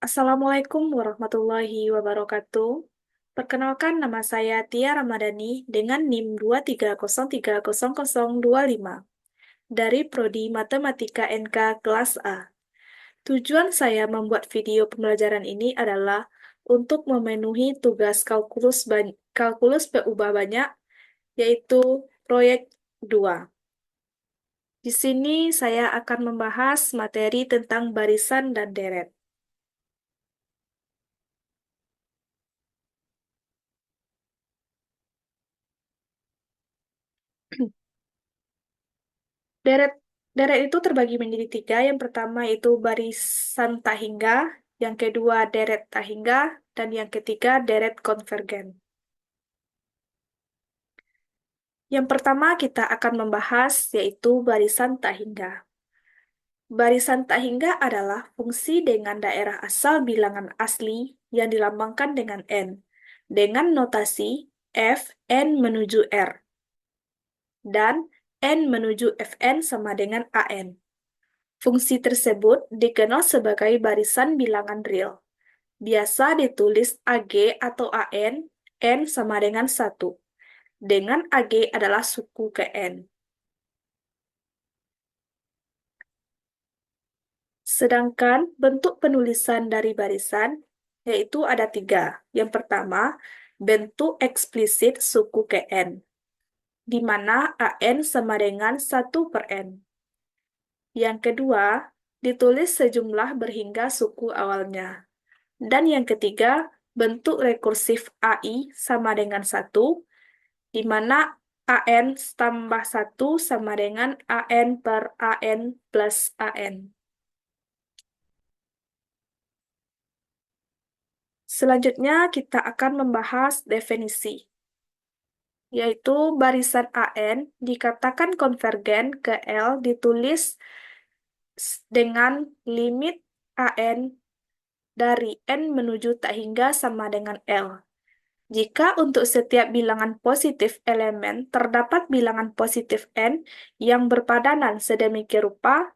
Assalamualaikum warahmatullahi wabarakatuh. Perkenalkan, nama saya Tia Ramadhani dengan NIM 230300025 dari Prodi Matematika NK kelas A. Tujuan saya membuat video pembelajaran ini adalah untuk memenuhi tugas kalkulus PU banyak, yaitu proyek 2. Di sini saya akan membahas materi tentang barisan dan deret. Deret deret itu terbagi menjadi tiga. Yang pertama itu barisan tak hingga, yang kedua deret tak hingga, dan yang ketiga deret konvergen. Yang pertama kita akan membahas yaitu barisan tak hingga. Barisan tak hingga adalah fungsi dengan daerah asal bilangan asli yang dilambangkan dengan n, dengan notasi f n menuju r, dan n menuju fn sama dengan an. Fungsi tersebut dikenal sebagai barisan bilangan real. Biasa ditulis AG atau AN, N sama dengan 1. Dengan AG adalah suku ke N. Sedangkan bentuk penulisan dari barisan, yaitu ada tiga. Yang pertama, bentuk eksplisit suku ke N, di mana AN sama dengan 1 per N. Yang kedua, ditulis sejumlah berhingga suku awalnya. Dan yang ketiga, bentuk rekursif AI sama dengan 1, di mana AN tambah 1 sama dengan AN per AN plus AN. Selanjutnya, kita akan membahas definisi, yaitu barisan AN dikatakan konvergen ke L ditulis dengan limit AN dari N menuju tak hingga sama dengan L. Jika untuk setiap bilangan positif elemen terdapat bilangan positif n yang berpadanan sedemikian rupa,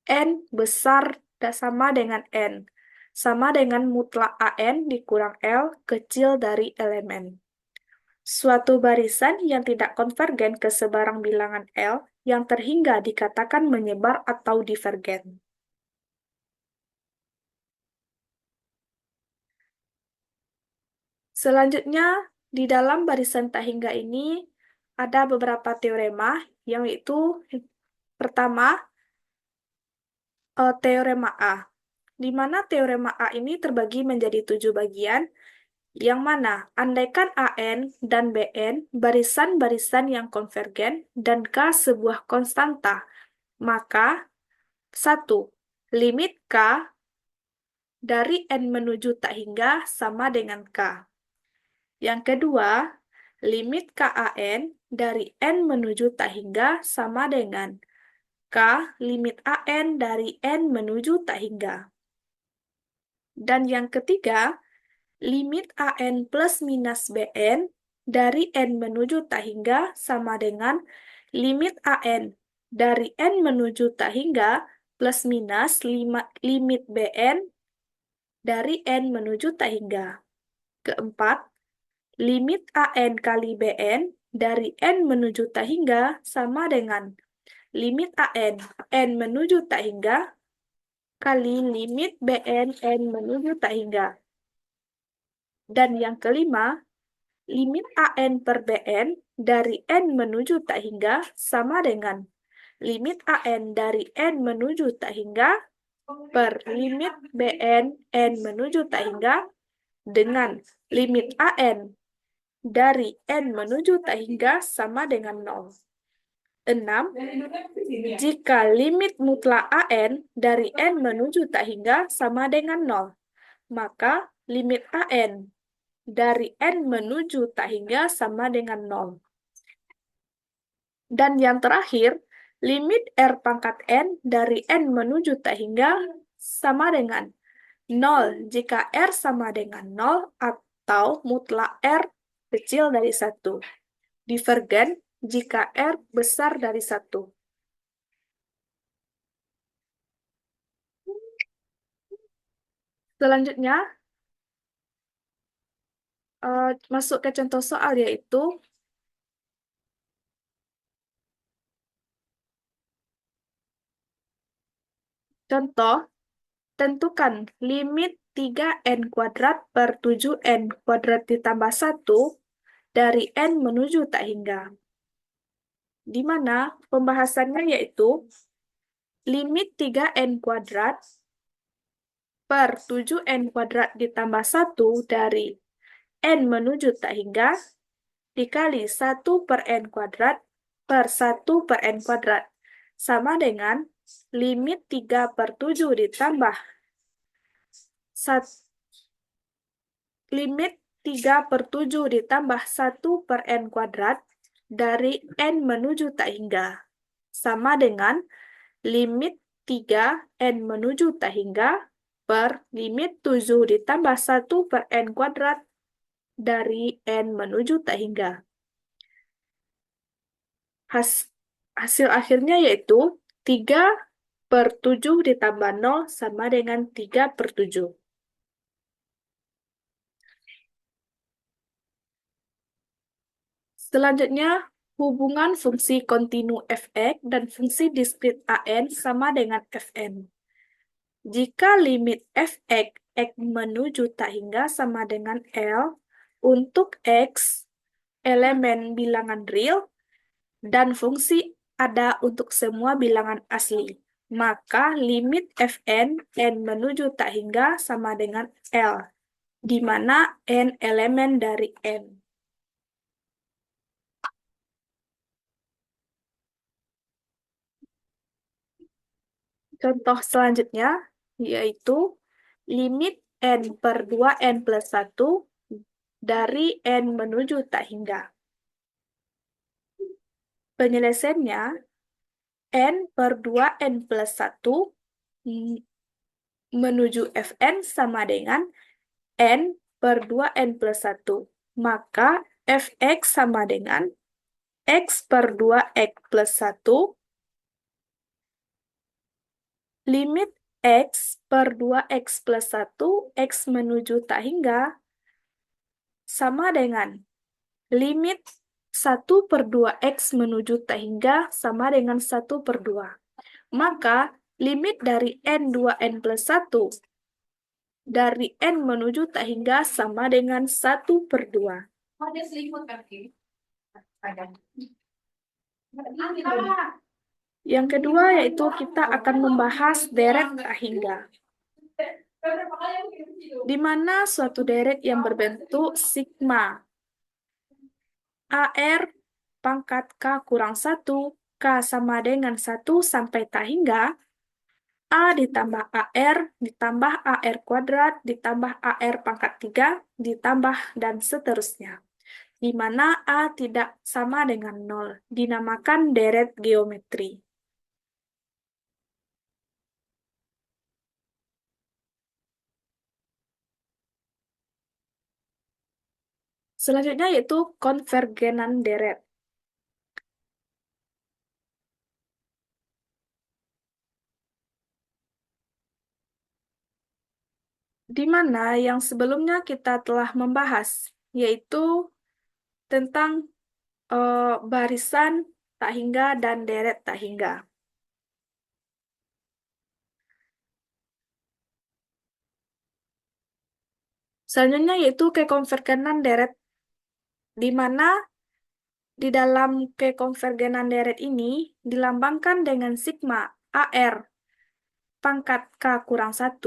n besar sama dengan n, sama dengan mutlak an dikurang L kecil dari elemen. Suatu barisan yang tidak konvergen ke sebarang bilangan L yang terhingga dikatakan menyebar atau divergen. Selanjutnya, di dalam barisan tak hingga ini ada beberapa teorema, yaitu pertama, teorema A, di mana teorema A ini terbagi menjadi 7 bagian, yang mana andaikan AN dan BN barisan-barisan yang konvergen dan K sebuah konstanta, maka 1. Limit K dari N menuju tak hingga sama dengan K. Yang kedua, limit KAN dari N menuju tak hingga sama dengan K limit AN dari N menuju tak hingga. Dan yang ketiga, limit AN plus minus BN dari N menuju tak hingga sama dengan limit AN dari N menuju tak hingga plus minus limit BN dari N menuju tak hingga. Keempat, limit AN kali BN dari N menuju tak hingga sama dengan limit AN N menuju tak hingga kali limit BN N menuju tak hingga. Dan yang kelima, limit AN per BN dari N menuju tak hingga sama dengan limit AN dari N menuju tak hingga per limit BN N menuju tak hingga dengan limit AN dari N menuju tak hingga sama dengan 0. 6. Jika limit mutlak AN dari N menuju tak hingga sama dengan 0, maka limit AN dari N menuju tak hingga sama dengan 0. Dan yang terakhir, limit R pangkat N dari N menuju tak hingga sama dengan 0 jika R sama dengan 0 atau mutlak R kecil dari 1. Divergen jika R besar dari 1. Selanjutnya, masuk ke contoh soal yaitu contoh, tentukan limit 3n kuadrat per 7n kuadrat ditambah 1 dari n menuju tak hingga. Di mana pembahasannya yaitu limit 3n kuadrat per 7n kuadrat ditambah 1 dari n menuju tak hingga dikali 1 per n kuadrat per 1 per n kuadrat sama dengan limit 3 per 7 ditambah limit 3 per 7 ditambah 1 per n kuadrat dari n menuju tak hingga sama dengan limit 3 n menuju tak hingga per limit 7 ditambah 1 per n kuadrat dari n menuju tak hingga. Hasil akhirnya yaitu 3 per 7 ditambah 0 sama dengan 3 per 7. Selanjutnya, hubungan fungsi kontinu fx dan fungsi diskrit an sama dengan fn. Jika limit fx x menuju tak hingga sama dengan L untuk x elemen bilangan real dan fungsi ada untuk semua bilangan asli, maka limit fn n menuju tak hingga sama dengan L, di mana n elemen dari n. Contoh selanjutnya yaitu limit n per 2n plus 1 dari n menuju tak hingga. Penyelesaiannya, n per 2n plus 1 menuju fn sama dengan n per 2n plus 1. Maka fx sama dengan x per 2x plus 1 limit x per 2x plus 1 x menuju tak hingga sama dengan limit 1 per 2x menuju tak hingga sama dengan 1 per 2. Maka limit dari n 2n plus 1 dari n menuju tak hingga sama dengan 1 per 2. Yang kedua yaitu kita akan membahas deret tak hingga. Di mana suatu deret yang berbentuk sigma AR pangkat K kurang 1, K sama dengan 1 sampai tak hingga, A ditambah AR, ditambah AR kuadrat, ditambah AR pangkat 3, ditambah dan seterusnya. Di mana A tidak sama dengan 0, dinamakan deret geometri. Selanjutnya yaitu konvergenan deret. Di mana yang sebelumnya kita telah membahas, yaitu tentang barisan tak hingga dan deret tak hingga. Selanjutnya yaitu kekonvergenan deret, di mana di dalam kekonvergenan deret ini dilambangkan dengan sigma AR pangkat K kurang 1,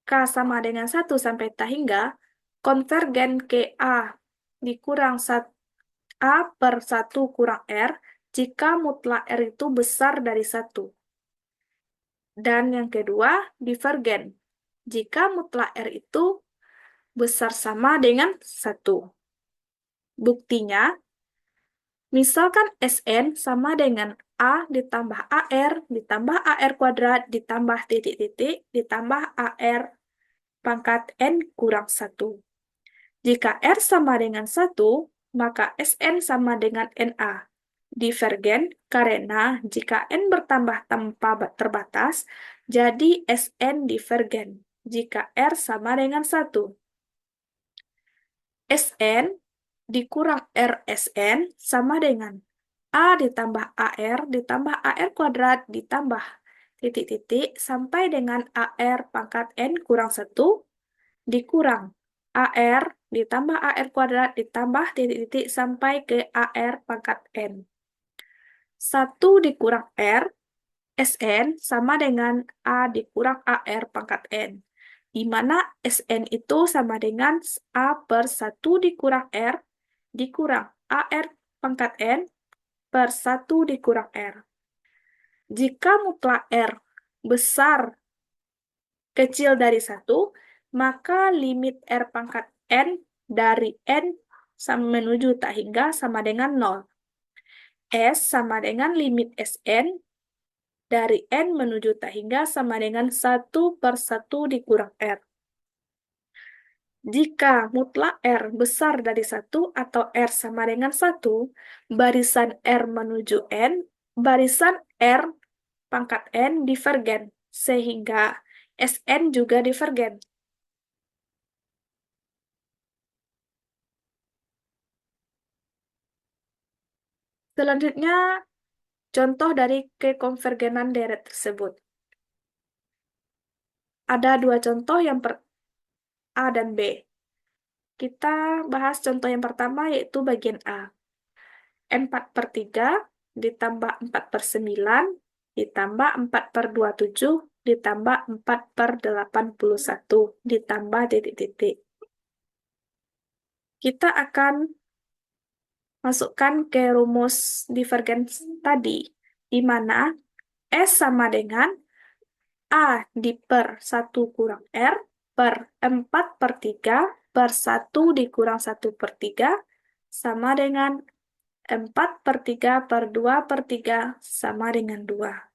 K sama dengan 1 sampai tak hingga, konvergen ke A dikurang A per 1 kurang R jika mutlak R itu besar dari 1. Dan yang kedua, divergen jika mutlak R itu besar sama dengan 1. Buktinya, misalkan Sn sama dengan A ditambah AR ditambah AR kuadrat ditambah titik-titik ditambah AR pangkat N kurang 1. Jika R sama dengan 1, maka Sn sama dengan Na. Divergen karena jika N bertambah tanpa terbatas, jadi Sn divergen. jika R sama dengan 1. Sn dikurang RSn sama dengan A ditambah AR ditambah AR kuadrat ditambah titik-titik sampai dengan AR pangkat N kurang 1 dikurang AR ditambah AR kuadrat ditambah titik-titik sampai ke AR pangkat N. 1 dikurang R, Sn sama dengan A dikurang AR pangkat N. Di mana Sn itu sama dengan A per 1 dikurang R dikurang AR pangkat N per 1 dikurang R. Jika mutlak R besar kecil dari 1, maka limit R pangkat N dari N menuju tak hingga sama dengan 0. S sama dengan limit Sn dari N menuju tak hingga sama dengan 1 per 1 dikurang R. Jika mutlak R besar dari 1 atau R sama dengan 1, barisan R menuju N, barisan R pangkat N divergen, sehingga Sn juga divergen. Selanjutnya, contoh dari kekonvergenan deret tersebut. Ada dua contoh, yang A dan B. Kita bahas contoh yang pertama, yaitu bagian A. 4/3 ditambah 4/9 ditambah 4/27 ditambah 4/81 ditambah titik-titik. Kita akan masukkan ke rumus divergens tadi, di mana S sama dengan A di per 1 kurang R per 4/3 per 1 dikurang 1/3 sama dengan 4/3 per 2/3 sama dengan 2.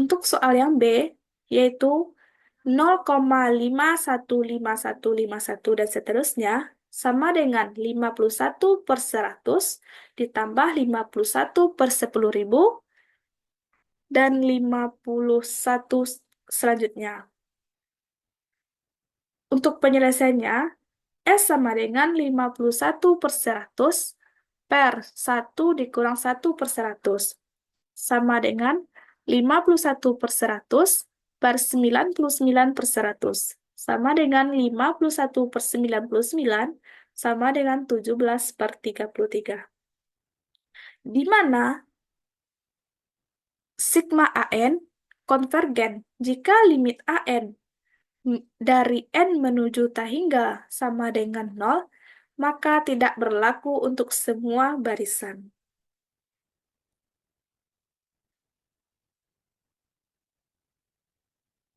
Untuk soal yang B, yaitu 0,515151 dan seterusnya, sama dengan 51/100 ditambah 51 per 10.000 dan 51 selanjutnya. Untuk penyelesaiannya, S sama dengan 51/100 per 1 dikurang 1/100 sama dengan 51/100 per 99/100 sama dengan 51/99 sama dengan 17/33. Di mana sigma AN konvergen jika limit AN dari N menuju tak hingga sama dengan 0, maka tidak berlaku untuk semua barisan.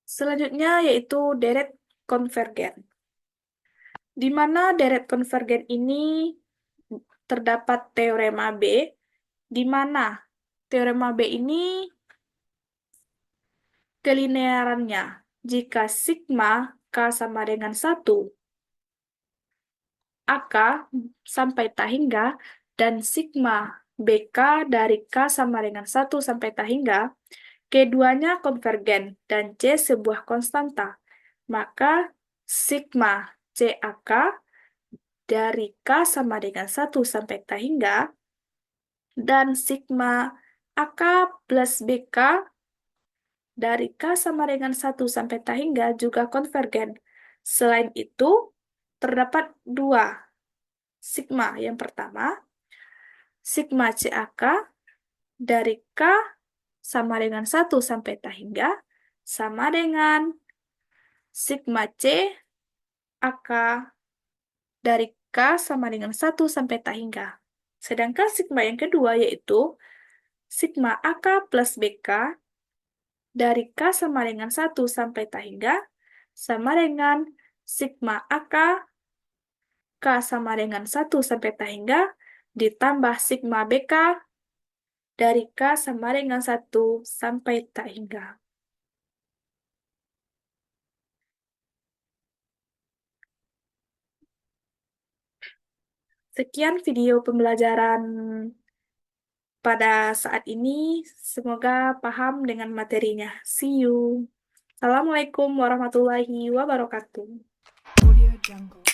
Selanjutnya yaitu deret konvergen. Di mana deret konvergen ini terdapat teorema B, di mana teorema B ini kelinearannya jika sigma K sama dengan 1, AK sampai tak hingga, dan sigma BK dari K sama dengan 1 sampai tak hingga, keduanya konvergen dan C sebuah konstanta. Maka sigma CAK dari K sama dengan 1 sampai tak hingga dan sigma AK plus BK dari K sama dengan 1 sampai tak hingga juga konvergen. Selain itu, terdapat dua sigma. Yang pertama, sigma CAK dari K sama dengan 1 sampai tak hingga sama dengan sigma C AK dari K sama dengan 1 sampai tak hingga. Sedangkan sigma yang kedua yaitu sigma AK plus BK dari K sama dengan 1 sampai tak hingga sama dengan sigma AK K sama dengan 1 sampai tak hingga ditambah sigma BK dari K sama dengan 1 sampai tak hingga. Sekian video pembelajaran pada saat ini. Semoga paham dengan materinya. See you. Assalamualaikum warahmatullahi wabarakatuh. Audio Jungle.